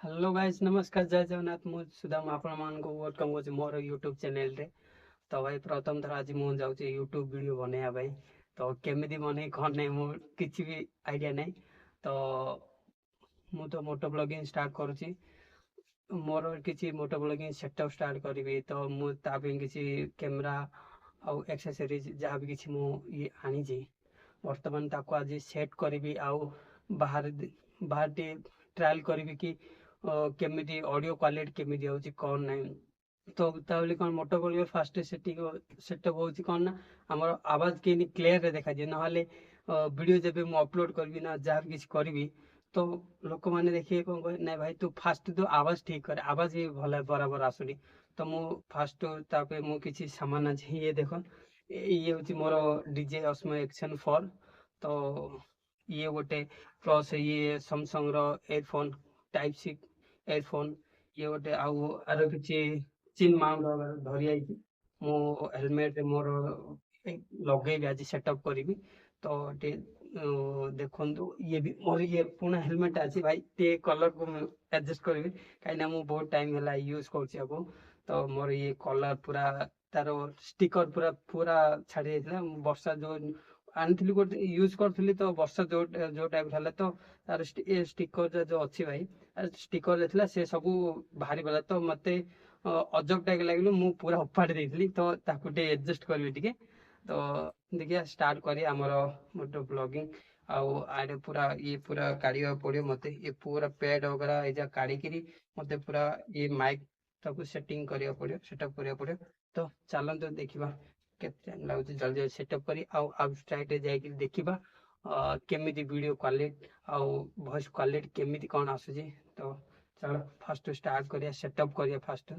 Hello guys, नमस्कार, जय जगन्नाथ। मु सुदाम आपण मानको वेलकम करछि मोर यूट्यूब चैनल रे। तो भाई प्रथम थर आज मु जाउछि यूट्यूब वीडियो बनेया भाई। तो केमिति बने कोन नै मु किछि भी आईडिया नै। तो मु तो मोटो ब्लॉगिंग स्टार्ट करूछि। मोर किछि मोटो ब्लॉगिंग सेटअप स्टार्ट करबी। तो मु तापे किछि कैमरा आउ एक्सेसरीज जहाँ भी किछि मु ये आनी छी। वर्तमान ताको आज सेट करबी आउ बाहर बाहर टी ट्रायल करबी कि केमिति ऑडियो क्वालिटी केमिति होची कोन नै। तो ताबली कोन मोटो बोलियो फास्ट सेटअप होची कोन ना हमर आवाज केनी क्लियर रे देखा जे न हले वीडियो जेबे मु अपलोड करबी ना जहाँ किछ करबी तो लोक माने देखिए कोन कहे नै भाई तू फास्ट तो आवाज ठीक कर, आवाज ही भले बराबर आसुनी। तो मु फास्ट तापे मु किछि सामान अछि ये देखो। ये होची मोर डीजे ऑस्मो एक्शन 4। तो ये गोटे प्लस ये सैमसंग रो एयरफोन टाइप सी एयरफोन। ये गोटे आउ आरो किछि चिन माउंट धरि आइछि। मो हेलमेट मोर लगेबी आज सेटअप करिवि। तो टे देखंतु ये भी मोर ये पुना हेलमेट अछि भाई। ते कलर को एडजस्ट करिवि काई ना मु बहुत टाइम हला यूज करछि अब। तो मोर ये कलर पूरा तारो स्टिकर पूरा पूरा छाड़ी जाइଥିଲା। वर्षा जो आनिथिली गोटे यूज करथिली तो वर्षा जो टाइप हला तो तार स्टिकर जो अछि भाई स्टिकर जेथिला से सब बाहरी गला। तो मते अजब टाइप लागलो मु पूरा उपाड़ी देइथिली। तो ताकू टे एडजस्ट करबी टिके। तो देखिया स्टार्ट करी हमर मोटो ब्लॉगिंग। आउ आडे पूरा ये पूरा काढ़िया पड़ियो मते ये पूरा पैड वगैरह ए जा काढ़ी किरी मते पूरा ये माइक ताकू सेटिंग करिया पड़ियो सेटअप करिया पड़ियो। तो चलन तो देखिबा केते टाइम लाଗୁଛି जल्दी सेटअप करी आउ आउटसाइड जाय कि देखिबा केमिति वीडियो क्वालिटी आउ वॉइस क्वालिटी केमिति कोन आसुची। तो चलो फास्ट स्टार्ट करिया सेटअप करिया फास्ट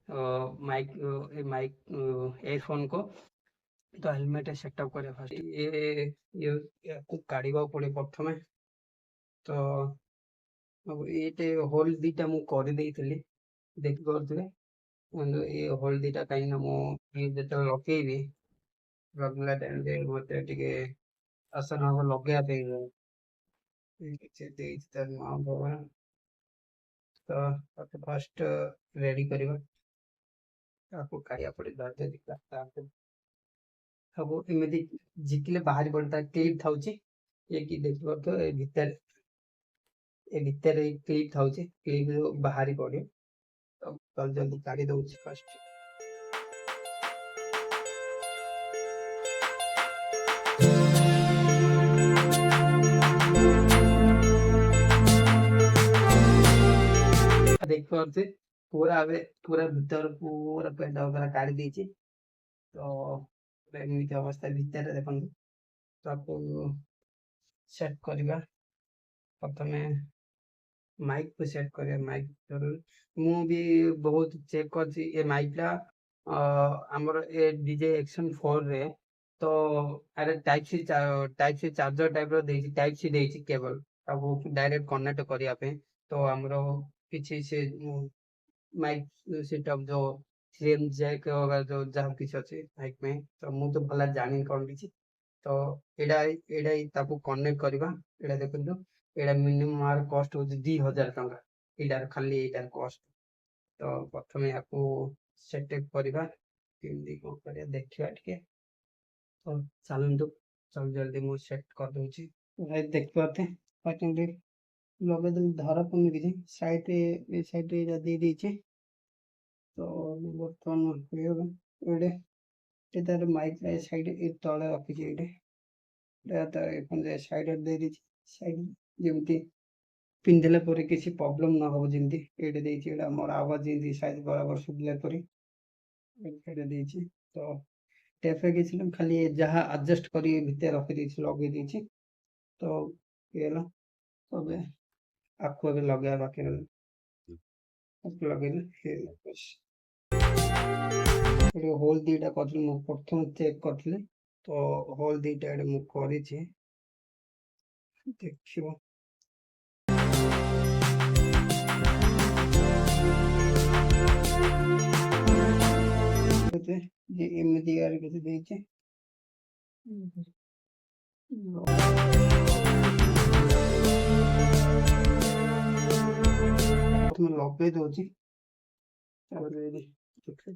माइक माइक एयरफोन को। तो हेलमेट सेटअप करिया फास्ट ये को काढिबा पड़े प्रथमे। तो अब एटे होल दीटा मु कर देइथिली देखि करथिले। ये होल दीटा काई ना मु ये जेतो लकेइबी लगला टाइम रे मते टिके आसन हम लगे पे किछि देइछ त माउंट होबा। तो फर्स्ट रेडी करिबा ताको काढिया पड़े धरते दिखला ताको सब एमिति जितले बाहर पड़ता क्लिप थाउची। ये कि देखबो तो ए भीतर क्लिप थाउची क्लिप जो बाहरी पड़े। तो जल्दी जल्दी काढी दउची फर्स्ट। देख पारछे पूरा अबे पूरा भीतर पूरा पेंटा वगैरह काढी देइची। तो एमिति अवस्था भीतर देखन ताको सेट करिबा प्रथमे माइक को सेट करिया माइक जरूर मु भी बहुत चेक करछि ए माइक ला हमर ए डीजे एक्शन 4 रे। तो अरे टाइप सी चार्जर टाइप रो देछि टाइप सी देछि केबल ताको डायरेक्ट कनेक्ट करिया पे। तो हमरो किछि से माइक सेटअप जो सेम जैक वगैरह जो जहाँ किछि अछि माइक में तो मु तो भला जानि कोन किछि। तो एडा ताको कनेक्ट करिबा एडा देखंतु एडा मिनिमम आर कॉस्ट हो 2000 टंका एडार खाली एडार कॉस्ट। तो प्रथमे याकू सेटअप करिबा केमदी को करिया देखिया ठीक है। तो चलंतु सब जल्दी मु सेट कर दूची भाई देख पाते पाटिंग लगे दे धरा कमी किछि साइड रे जा दे दीची। तो बर्तमान होगा एडे ते तार माइक रे साइड ए तळे रखिछि एडे तार एपन जे साइड दे दीची साइड जेमती पिंधले परे किसी प्रॉब्लम ना हो जेमती एडे देछि एडा मोर आवाज जेमती साइज बराबर सुबले परे एडे देछि। तो टेफे किछि खाली जहां एडजस्ट करी भीतर रखि देछि लगे देछि। तो येला तबे आपको भी लगे बाकी लगे हे बस एडे होल दीटा करथि मु प्रथम चेक करथिले। तो होल दीटा एडे मु करिछि देखिबो जे एमिति यार किछि देछि प्रथम लगे दौची देखिए देखते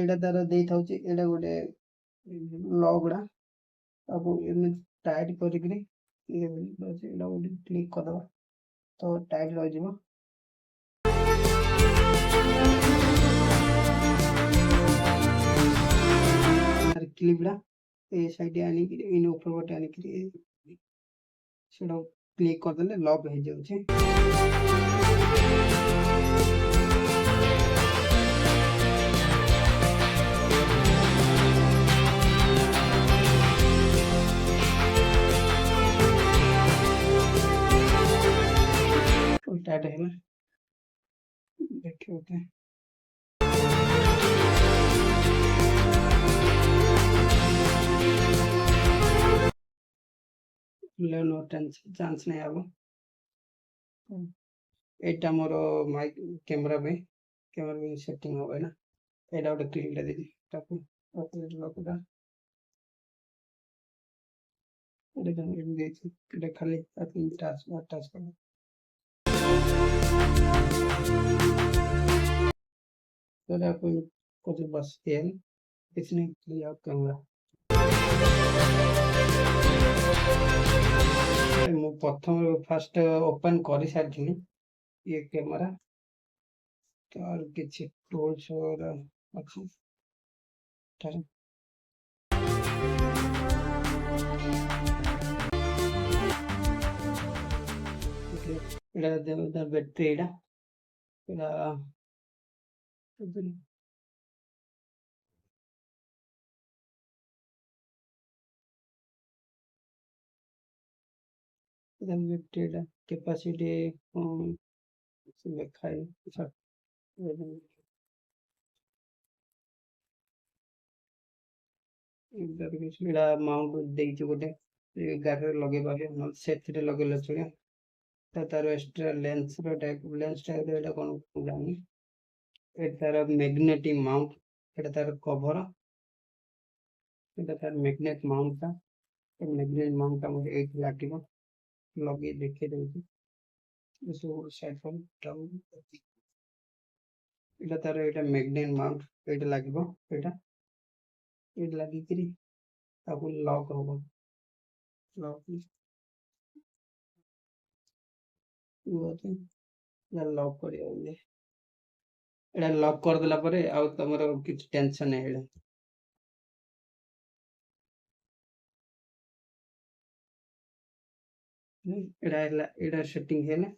एटा तार दे था एटा गोटे ल गुड़ा टाइट कर क्लिक करदे तो टाइट रही क्लिपटा ये साइड आनी ऊपर गोटे आनी क्लिक करदे लक हो जाए टाइट है देखिए नो चांस नहीं आब एटा मोर माइक कैमरा पे कैमरा सेटिंग हो ना एटा गोटे क्लिक दे ताकू लकटा खाली अटैच कर कुछ बस एल इसने लिया कैमरा मु प्रथम फास्ट ओपन कर सारी ये कैमरा तो किसी टूल्स और अच्छी बैटरी कैपेसिटी माउंट दे गोटे गाड़ी लगे पारे से लगे चलिए तार एक्स्ट्रा लेंस टाइप कौन जानी तार मैग्नेटिक माउंट एटा तार कवर एटा तार मैग्नेट माउंट का मैग्नेट माउंट का मुझे एक लागिबो लगे देखे देउची सब साइड पर डाउन एटा तार एटा मैग्नेट माउंट एटा लागिबो एटा लागी करी ताकू लॉक होबो लॉक लॉक कर लॉक कर देला परे आ तमरो किछ टेंशन है एटा सेटिंग है ना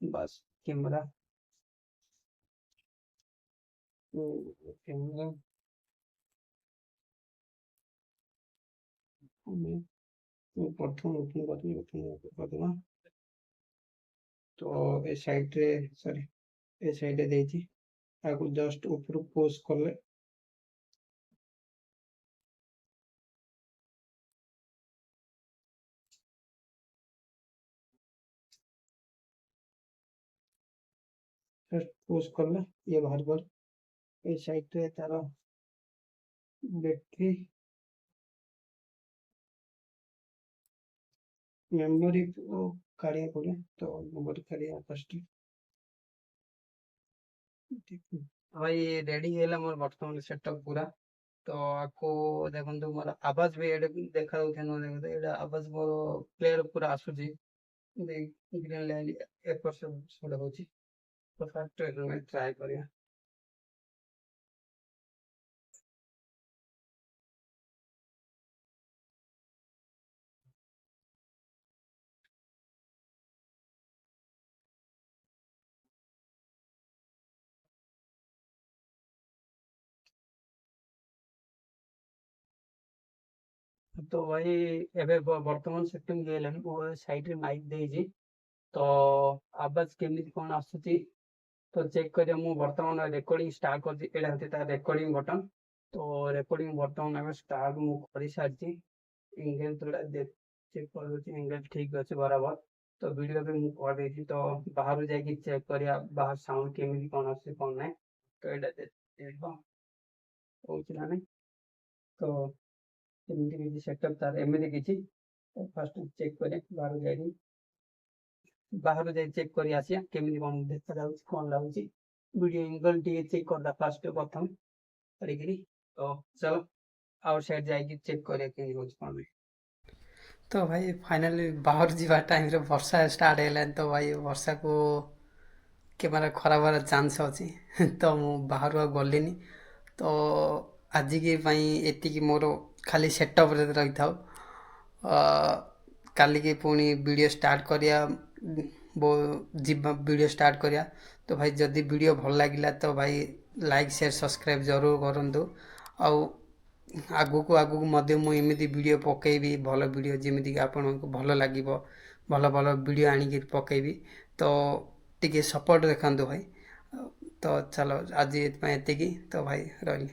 बस कैमरा कैमरा प्रथम ओपन करदमा तो ए साइड रे सॉरी ए साइड रे देछि आको जस्ट ऊपर पुश करले जस्ट पुश करले ये बाहर पर ए साइड रे तार बैटरी मेमोरी काढ़िया पड़े तो मेमोरी काढ़िया फर्स्ट भाई रेडी है मोर वर्तमान सेटअप पूरा तो आपको देखो मोर आवाज भी देखा देखते आवाज मोर क्लियर पूरा आसूची ग्रीन लाइन होची तो फास्ट ट्राई करिया तो भाई एबे वर्तमान सेटिंग गेलन वो साइड रे माइक देजी तो आवाज केमिति कोन आସୁची तो चेक करिए मु वर्तमान रेकर्डिंग स्टार्ट कर एटा होते ता रेकर्डिंग बटन तो रेकर्डिंग वर्तमान आगे स्टार्ट मु कर सारी एंगल थोड़ा चेक कर एंगल ठीक अच्छे बराबर तो वीडियो भी मु कर देती तो बाहर जाके चेक करिया बाहर साउंड केमी कौन अच्छे कौन ना तो एटा होना नहीं तो एमती किसी सेटअप तार एमती किसी फास्ट चेक करें बाहर जाए चेक कर आसिया केमी कौन देखा जाऊँ कौन लगुच वीडियो एंगल टी चेक करदा फास्ट प्रथम करी तो चलो आउट साइड जाए चेक करिया केमी कौन तो भाई फाइनाली बाहर जीवा टाइम रे वर्षा स्टार्ट है तो भाई वर्षा को कैमेरा खराब होवार चांस अच्छी तो मु बाहर गलिनी तो आज की एतिकी मोर खाली सेटअप रही था काली की पुणी वीडियो स्टार्ट करिया वीडियो स्टार्ट करिया तो भाई जदि वीडियो भल लगिला तो भाई लाइक शेयर सब्सक्राइब जरूर करूँ आगू मध्य मु एमती वीडियो पकेबी भल वीडियो जमीक आपन भल लगे भल भल वीडियो आनिक पकेबी तो टिके सपोर्ट देखा भाई तो चलो आज ये तो भाई रही।